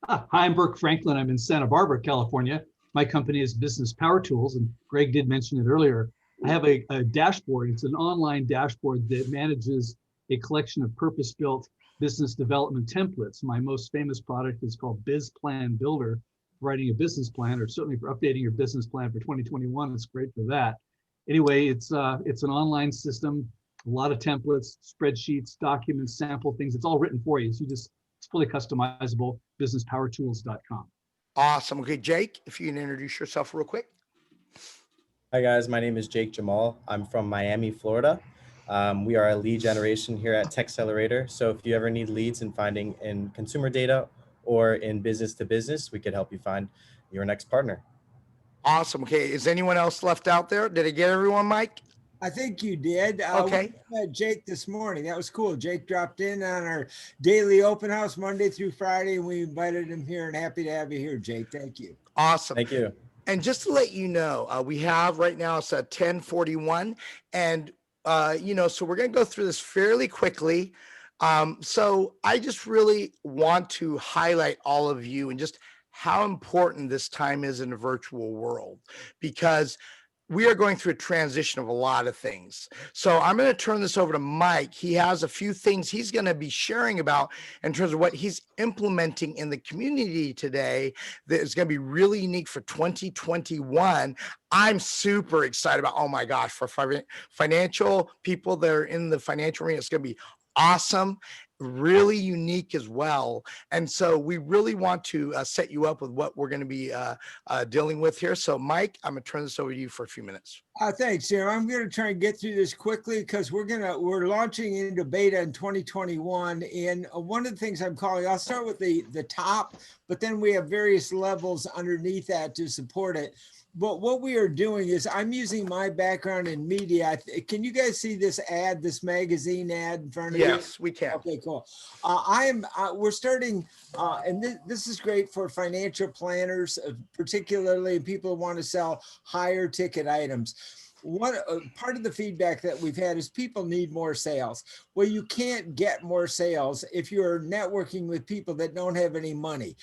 Hi, I'm Burke Franklin. I'm in Santa Barbara, California. My company is Business Power Tools, and Greg did mention it earlier. I have a dashboard. It's an online dashboard that manages a collection of purpose-built business development templates. My most famous product is called Biz Plan Builder. Writing a business plan, or certainly for updating your business plan for 2021, it's great for that. Anyway, it's an online system, a lot of templates, spreadsheets, documents, sample things. It's all written for you. So it's fully customizable. Businesspowertools.com. Awesome. Okay, Jake, if you can introduce yourself real quick. Hi guys, my name is Jake Jamal. I'm from Miami, Florida. We are a lead generation here at Techcelerator. So if you ever need leads in finding in consumer data or in business to business, we could help you find your next partner. Awesome. Okay, is anyone else left out there? Did I get everyone, Mike? I think you did. Okay. We met Jake this morning. That was cool. Jake dropped in on our daily open house Monday through Friday, and we invited him here, and happy to have you here, Jake. Thank you. Awesome. Thank you. And just to let you know, we have right now, it's at 10:41, and so we're going to go through this fairly quickly. So I just really want to highlight all of you and just how important this time is in the virtual world, because we are going through a transition of a lot of things. So I'm going to turn this over to Mike. He has a few things he's going to be sharing about in terms of what he's implementing in the community today that is going to be really unique for 2021. I'm super excited about, oh my gosh, for financial people that are in the financial arena, it's going to be awesome, really unique as well. And so we really want to set you up with what we're going to be dealing with here. So Mike, I'm going to turn this over to you for a few minutes. Thanks, Jim. I'm going to try and get through this quickly because we're launching into beta in 2021. And one of the things I'll start with the top, but then we have various levels underneath that to support it. But what we are doing is I'm using my background in media. Can you guys see this ad, this magazine ad in front of you? Yes, we can. Okay, cool. We're starting, and this is great for financial planners, particularly people who want to sell higher ticket items. One part of the feedback that we've had is people need more sales. Well, you can't get more sales if you're networking with people that don't have any money.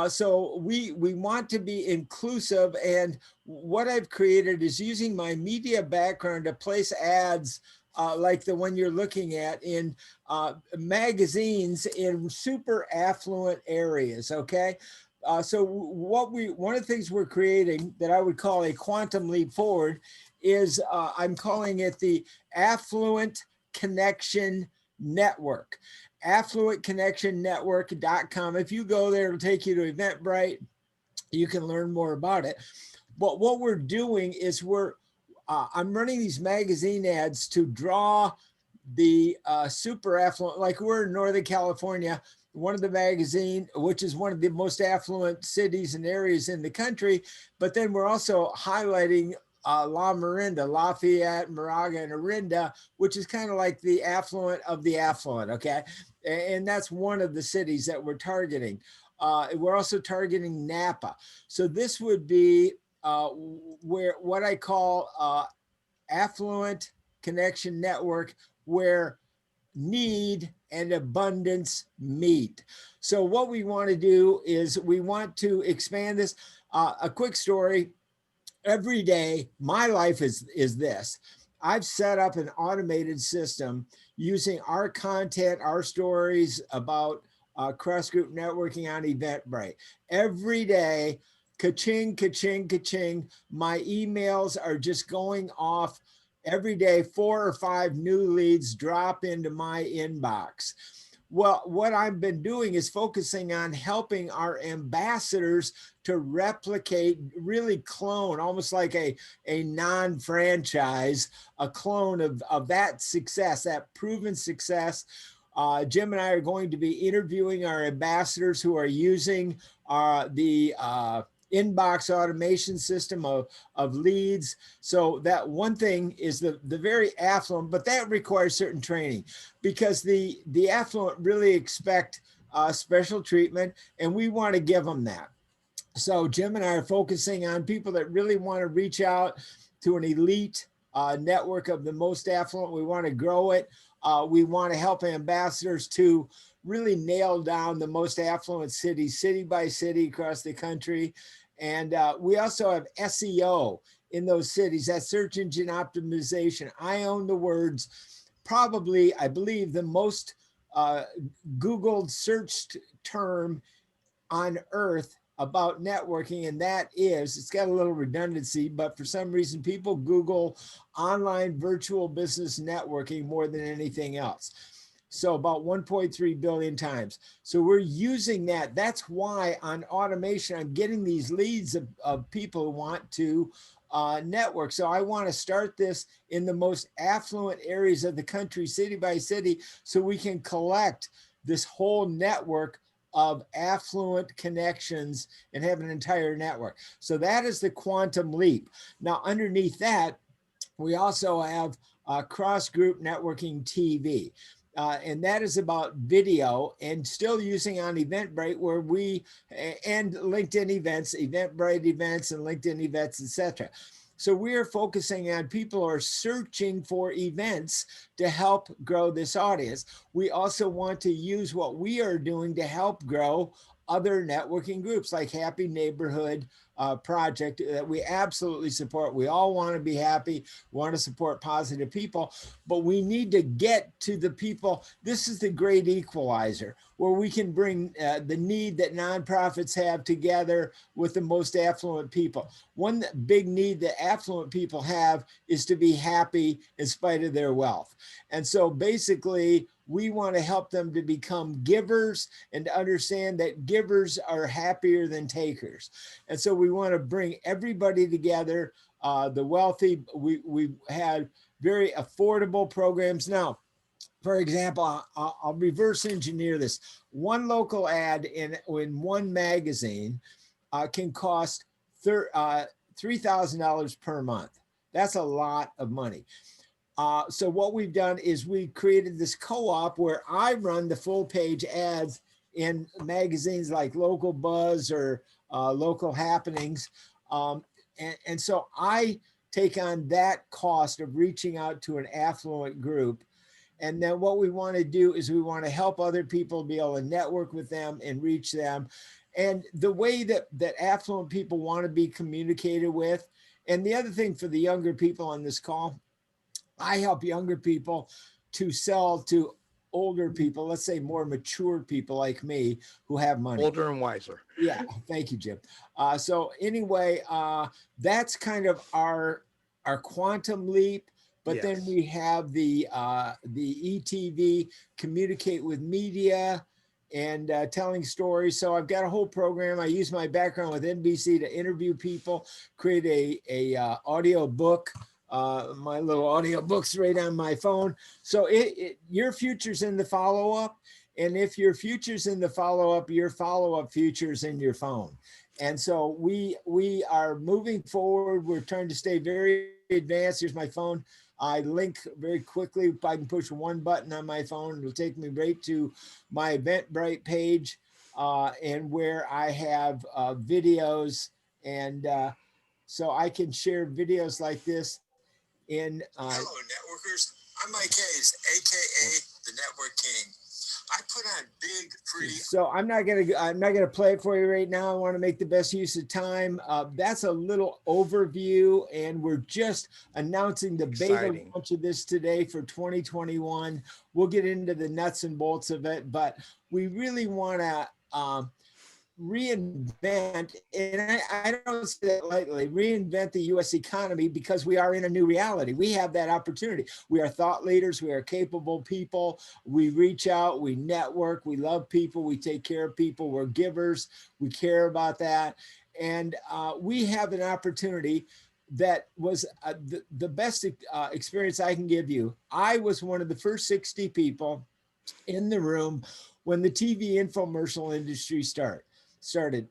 So we want to be inclusive, and what I've created is using my media background to place ads like the one you're looking at in magazines in super affluent areas. Okay. So one of the things we're creating that I would call a quantum leap forward is I'm calling it the Affluent Connection Network. AffluentConnectionNetwork.com. If you go there, it'll take you to Eventbrite. You can learn more about it. But what we're doing is I'm running these magazine ads to draw the super affluent, like we're in Northern California, one of the magazine, which is one of the most affluent cities and areas in the country. But then we're also highlighting La Miranda, Lafayette, Moraga, and Orinda, which is kind of like the affluent of the affluent, okay? And that's one of the cities that we're targeting. We're also targeting Napa. So this would be where what I call Affluent Connection Network, where need and abundance meet. So what we want to do is we want to expand this. A quick story. Every day, my life is this. I've set up an automated system using our content, our stories about CrossGroup networking on Eventbrite. Every day, ka-ching, ka-ching, ka-ching, my emails are just going off. Every day, 4 or 5 new leads drop into my inbox. Well, what I've been doing is focusing on helping our ambassadors to replicate, really clone, almost like a non-franchise, a clone of that success, that proven success. Jim and I are going to be interviewing our ambassadors who are using the inbox automation system of leads. So that one thing is the very affluent, but that requires certain training because the affluent really expect special treatment, and we want to give them that. So Jim and I are focusing on people that really want to reach out to an elite network of the most affluent. We want to grow it. We want to help ambassadors to really nail down the most affluent cities, city by city across the country. And we also have SEO in those cities, that search engine optimization. I own the words, probably, I believe, the most Googled searched term on earth about networking, and that is, it's got a little redundancy, but for some reason people Google online virtual business networking more than anything else. So about 1.3 billion times. So we're using that. That's why on automation, I'm getting these leads of people who want to network. So I want to start this in the most affluent areas of the country, city by city, so we can collect this whole network of affluent connections and have an entire network. So that is the quantum leap. Now, underneath that, we also have CrossGroup Networking TV. And that is about video and still using on Eventbrite, where we, and LinkedIn events, Eventbrite events and LinkedIn events, etc. So we're focusing on people who are searching for events to help grow this audience. We also want to use what we are doing to help grow other networking groups like Happy Neighborhood Project that we absolutely support. We all want to be happy, want to support positive people, but we need to get to the people. This is the great equalizer, where we can bring the need that nonprofits have together with the most affluent people. One big need that affluent people have is to be happy in spite of their wealth. And so basically, we want to help them to become givers and to understand that givers are happier than takers. And so we want to bring everybody together, the wealthy. We had very affordable programs. Now, for example, I'll reverse engineer this. One local ad in one magazine can cost $3,000 per month. That's a lot of money. So what we've done is we created this co-op where I run the full page ads in magazines like Local Buzz or Local Happenings. And so I take on that cost of reaching out to an affluent group. And then what we want to do is we want to help other people be able to network with them and reach them. And the way that affluent people want to be communicated with. And the other thing for the younger people on this call, I help younger people to sell to older people, let's say more mature people like me who have money. Older and wiser. Yeah, thank you, Jim. So anyway, that's kind of our quantum leap. But then we have the ETV, communicate with media and telling stories. So I've got a whole program. I use my background with NBC to interview people, create a audio book. My little audio book's right on my phone. So your future's in the follow-up. And if your future's in the follow-up, your follow-up future's in your phone. And so we are moving forward. We're trying to stay very advanced. Here's my phone. I link very quickly. If I can push one button on my phone, it'll take me right to my Eventbrite page and where I have videos. And so I can share videos like this in Hello, networkers. I'm Mike Hayes, aka the Network King. I put on big free. So I'm not gonna play it for you right now. I want to make the best use of time. That's a little overview, and we're just announcing the beta launch of this today for 2021. We'll get into the nuts and bolts of it, but we really want to reinvent, and I don't say that lightly, reinvent the U.S. economy, because we are in a new reality. We have that opportunity. We are thought leaders. We are capable people. We reach out, we network, we love people, we take care of people, we're givers, we care about that. And we have an opportunity that was the best experience I can give you. I was one of the first 60 people in the room when the TV infomercial industry started.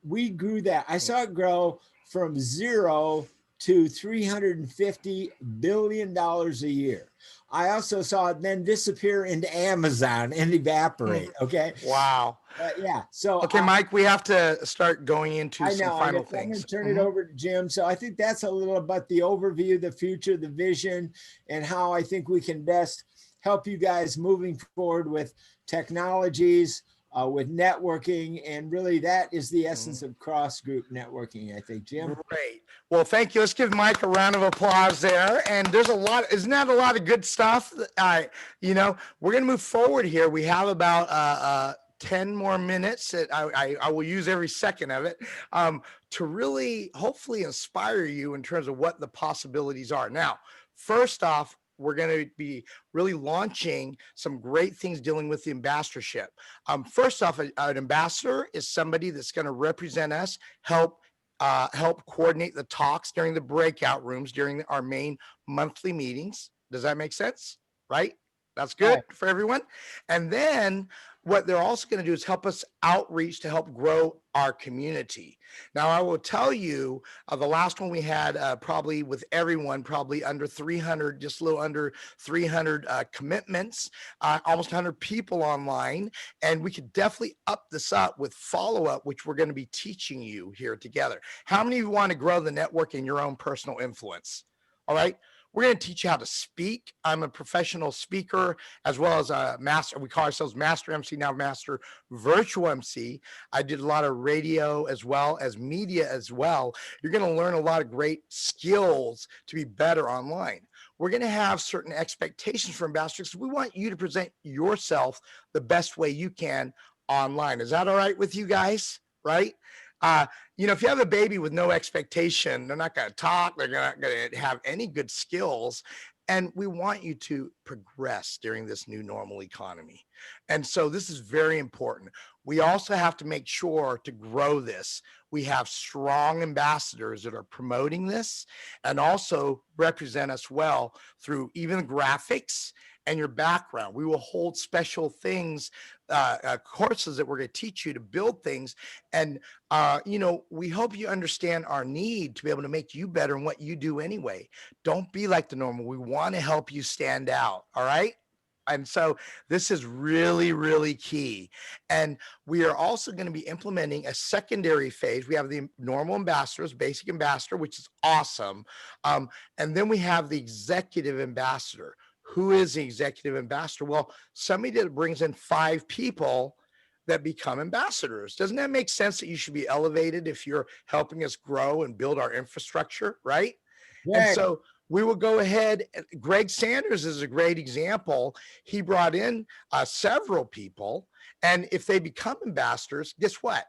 We grew that. I saw it grow from 0 to $350 billion a year. I also saw it then disappear into Amazon and evaporate. Okay. Wow. Yeah. So okay, Mike, we have to start going into some final things. I'm going to turn it over to Jim. So I think that's a little about the overview, the future, the vision, and how I think we can best help you guys moving forward with technologies, with networking, and really that is the essence of cross-group networking, I think. Jim? Great. Well, thank you. Let's give Mike a round of applause there. And there's a lot, isn't that a lot of good stuff? You know, we're going to move forward here. We have about 10 more minutes that I will use every second of it to really hopefully inspire you in terms of what the possibilities are. Now, first off, we're going to be really launching some great things dealing with the ambassadorship. First off, an ambassador is somebody that's going to represent us, help help coordinate the talks during the breakout rooms during our main monthly meetings. Does that make sense? Right? That's good for everyone. And then what they're also going to do is help us outreach to help grow our community. Now, I will tell you, the last one we had probably with everyone, probably under 300, just a little under 300 commitments, almost 100 people online. And we could definitely up this up with follow-up, which we're going to be teaching you here together. How many of you want to grow the network in your own personal influence? All right. We're going to teach you how to speak. I'm a professional speaker as well as a master. We call ourselves Master MC, now Master Virtual MC. I did a lot of radio as well as media as well. You're going to learn a lot of great skills to be better online. We're going to have certain expectations for ambassadors. We want you to present yourself the best way you can online. Is that all right with you guys? Right? If you have a baby with no expectation, they're not going to talk, they're not going to have any good skills. And we want you to progress during this new normal economy. And so this is very important. We also have to make sure to grow this. We have strong ambassadors that are promoting this and also represent us well through even graphics and your background. We will hold special things, courses that we're going to teach you to build things. And, we hope you understand our need to be able to make you better in what you do anyway. Don't be like the normal. We want to help you stand out. All right. And so this is really, really key. And we are also going to be implementing a secondary phase. We have the normal ambassadors, basic ambassador, which is awesome. And then we have the executive ambassador. Who is the executive ambassador? Well, somebody that brings in 5 people that become ambassadors. Doesn't that make sense that you should be elevated if you're helping us grow and build our infrastructure, right? Right. And so we will go ahead. Greg Sanders is a great example. He brought in several people, and if they become ambassadors, guess what?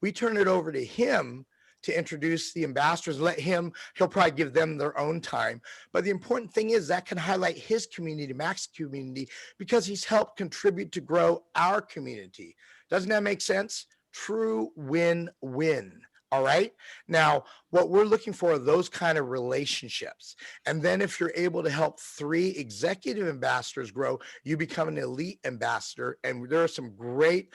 We turn it over to him to introduce the ambassadors, he'll probably give them their own time. But the important thing is that can highlight his community, Mac's community, because he's helped contribute to grow our community. Doesn't that make sense? True win-win. All right. Now, what we're looking for are those kind of relationships. And then if you're able to help 3 executive ambassadors grow, you become an elite ambassador. And there are some great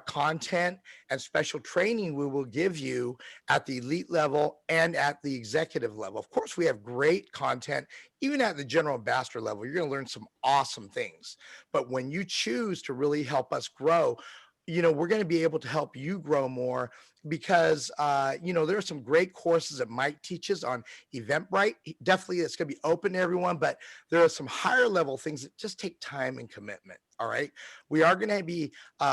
content and special training we will give you at the elite level and at the executive level. Of course, we have great content, even at the general ambassador level. You're going to learn some awesome things. But when you choose to really help us grow, we're going to be able to help you grow more because, there are some great courses that Mike teaches on Eventbrite. Definitely, it's going to be open to everyone, but there are some higher level things that just take time and commitment. All right. We are going to be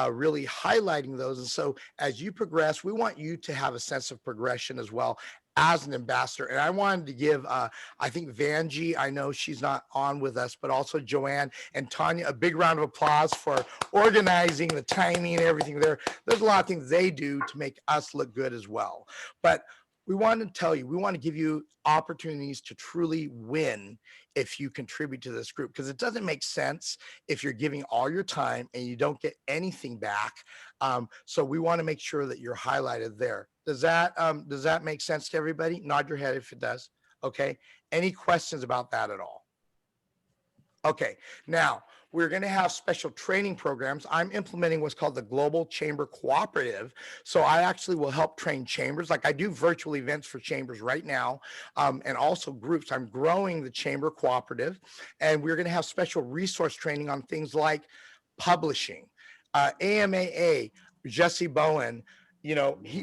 really highlighting those. And so as you progress, we want you to have a sense of progression as well as an ambassador. And I wanted to give, I think Vanjie, I know she's not on with us, but also Joanne and Tanya, a big round of applause for organizing the timing and everything there. There's a lot of things they do to make us look good as well. But we want to tell you, we want to give you opportunities to truly win if you contribute to this group, because it doesn't make sense if you're giving all your time and you don't get anything back. So we want to make sure that you're highlighted there. Does that make sense to everybody? Nod your head if it does. Okay. Any questions about that at all? Okay. Now, we're going to have special training programs. I'm implementing what's called the Global Chamber Cooperative. So I actually will help train chambers. Like I do virtual events for chambers right now, and also groups. I'm growing the Chamber Cooperative, and we're going to have special resource training on things like publishing, AMAA, Jesse Bowen.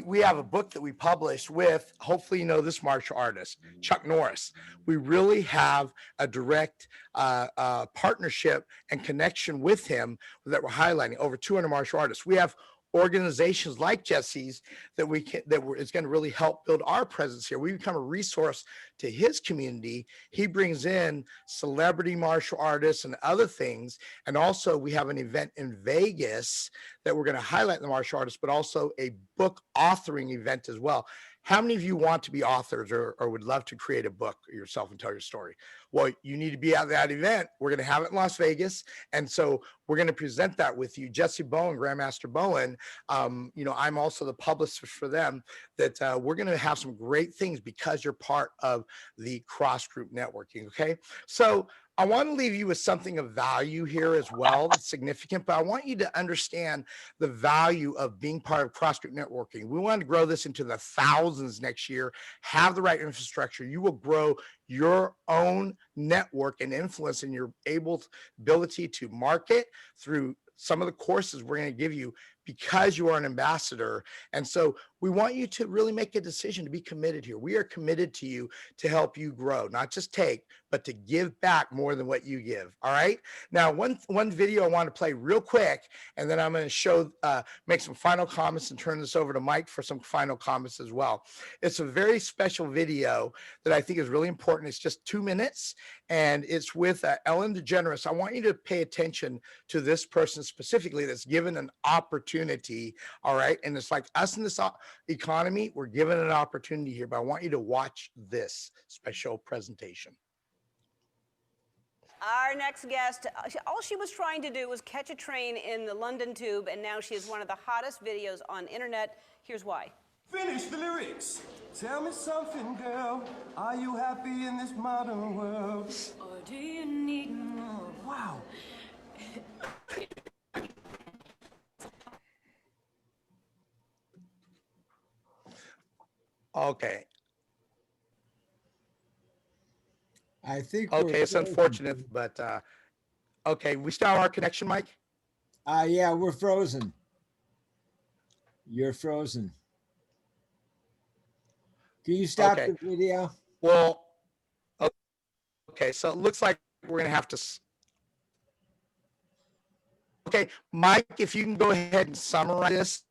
We have a book that we published with, hopefully this martial artist, Chuck Norris. We really have a direct partnership and connection with him that we're highlighting. Over 200 martial artists. We have organizations like Jesse's it's going to really help build our presence here. We become a resource to his community. He brings in celebrity martial artists and other things. And also we have an event in Vegas that we're going to highlight the martial artists, but also a book authoring event as well. How many of you want to be authors or would love to create a book yourself and tell your story? Well, you need to be at that event. We're going to have it in Las Vegas. And so we're going to present that with you. Jesse Bowen, Grandmaster Bowen, you know, I'm also the publicist for them, that we're going to have some great things because you're part of the CrossGroup networking. Okay. So I want to leave you with something of value here as well that's significant, but I want you to understand the value of being part of CrossGroup networking. We want to grow this into the thousands next year, have the right infrastructure. You will grow your own network and influence, and your ability to market through some of the courses we're going to give you because you are an ambassador. And so we want you to really make a decision to be committed here. We are committed to you to help you grow, not just take, but to give back more than what you give. All right. Now, one video I want to play real quick, and then I'm going to show, make some final comments and turn this over to Mike for some final comments as well. It's a very special video that I think is really important. It's just 2 minutes, and it's with Ellen DeGeneres. I want you to pay attention to this person specifically that's given an opportunity. All right. And it's like us in this economy, we're given an opportunity here, but I want you to watch this special presentation. Our next guest, all she was trying to do was catch a train in the London Tube, and now she is one of the hottest videos on internet. Here's why. Finish the lyrics. Tell me something, girl. Are you happy in this modern world? Or do you need more? Wow. Okay. I think. Okay, it's unfortunate, but okay, we still have our connection, Mike? Yeah, we're frozen. You're frozen. Can you stop the video? Well, okay, so it looks like we're going to have to. Okay, Mike, if you can go ahead and summarize this.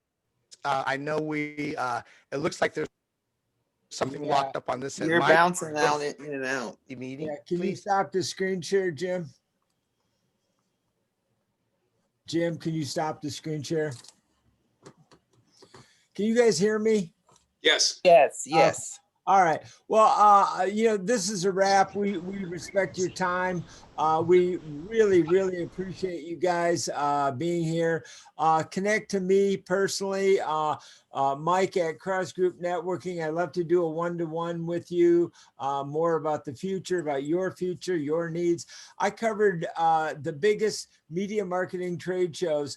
I know it looks like there's something locked up on this end. You're Mike, bouncing out in and out. The meeting. Yeah, can you stop the screen share, Jim? Jim, can you stop the screen share? Can you guys hear me? Yes. Yes, yes. All right. Well, you know, this is a wrap. We respect your time. We really, really appreciate you guys being here. Connect to me personally, Mike at CrossGroup Networking. I'd love to do a one-to-one with you, more about the future, about your future, your needs. I covered the biggest media marketing trade shows,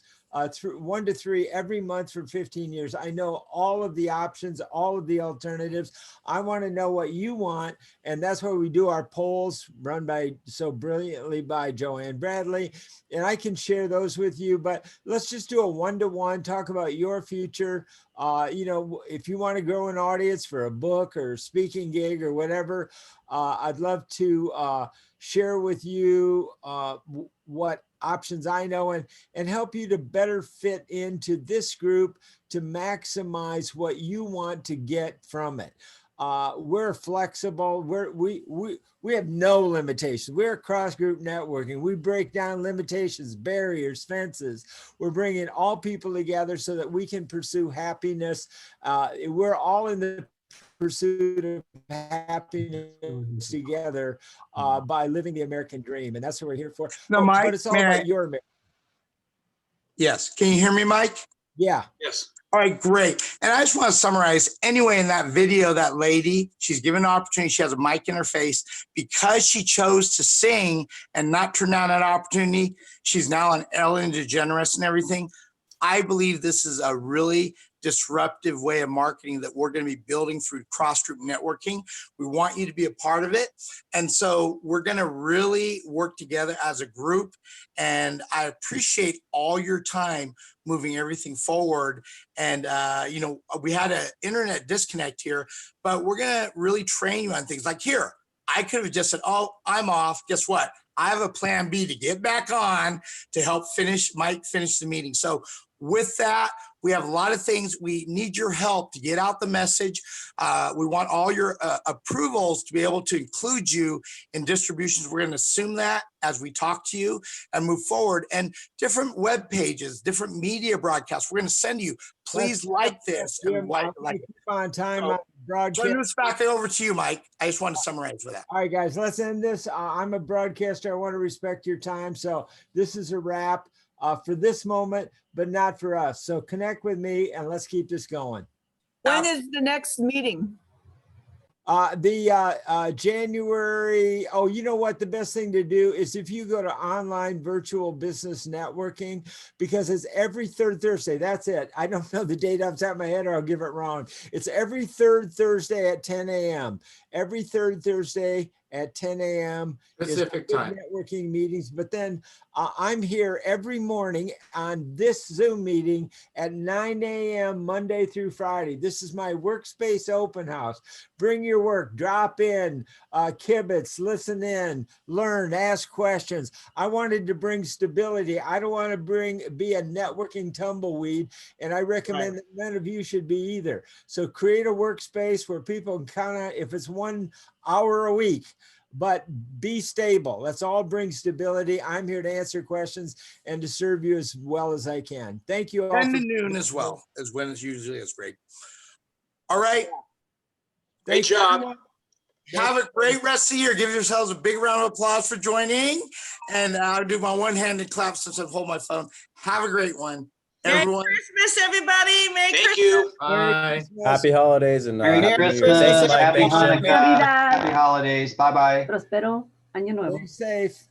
1 to 3 every month for 15 years. I know all of the options, all of the alternatives. I want to know what you want. And that's why we do our polls run by so brilliantly by Joanne Bradley. And I can share those with you, but let's just do a one-to-one, talk about your future. You know, if you want to grow an audience for a book or speaking gig or whatever, I'd love to share with you what options I know and help you to better fit into this group to maximize what you want to get from it. We're flexible. We have no limitations. We're CrossGroup Networking. We break down limitations, barriers, fences. We're bringing all people together so that we can pursue happiness. We're all in the pursuit of happiness together by living the American dream. And that's what we're here for. No, Mike, but it's all about your American. Yes. Can you hear me, Mike? Yeah. Yes. All right, great. And I just want to summarize anyway, in that video, that lady, she's given an opportunity. She has a mic in her face because she chose to sing and not turn down that opportunity. She's now an Ellen DeGeneres and everything. I believe this is a really disruptive way of marketing that we're going to be building through CrossGroup Networking. We want you to be a part of it. And so we're going to really work together as a group. And I appreciate all your time moving everything forward. And, you know, we had an internet disconnect here, but we're going to really train you on things like here. I could have just said, oh, I'm off. Guess what? I have a plan B to get back on to help Mike finish the meeting. So with that, we have a lot of things. We need your help to get out the message. We want all your approvals to be able to include you in distributions. We're going to assume that as we talk to you and move forward. And different web pages, different media broadcasts, we're going to send you. Please like this. And Jim, like keep on time. broadcast. So it's back over to you, Mike. I just wanted to summarize with that. All right, guys, let's end this. I'm a broadcaster. I want to respect your time. So this is a wrap for this moment, but not for us. So connect with me and let's keep this going. When is the next meeting? January. Oh, you know what? The best thing to do is if you go to online virtual business networking, because it's every third Thursday. That's it. I don't know the date off the top of my head, or I'll give it wrong. It's every third Thursday at 10 a.m. Every third Thursday at 10 a.m. Pacific time. Networking meetings. But then I'm here every morning on this Zoom meeting at 9 a.m. Monday through Friday. This is my workspace open house. Bring your work, drop in, kibitz, listen in, learn, ask questions. I wanted to bring stability. I don't want to be a networking tumbleweed, and I recommend that none of you should be either. So create a workspace where people can count on, if it's 1 hour a week, but be stable. Let's all bring stability. I'm here to answer questions and to serve you as well as I can. Thank you all. 10 to noon as well, is when it's usually is great. All right. Great job. Have a great rest of the year. Give yourselves a big round of applause for joining. And I'll do my one-handed clap since I'm holding my phone. Have a great one. Everyone. Merry Christmas, everybody. Merry Thank Christmas. you. Bye. Happy holidays and Merry Happy New Year. Christmas. Thanks, Mike. Happy Thanks, Jim. Hanukkah. Happy holidays. Bye-bye. Prospero año nuevo. Be safe.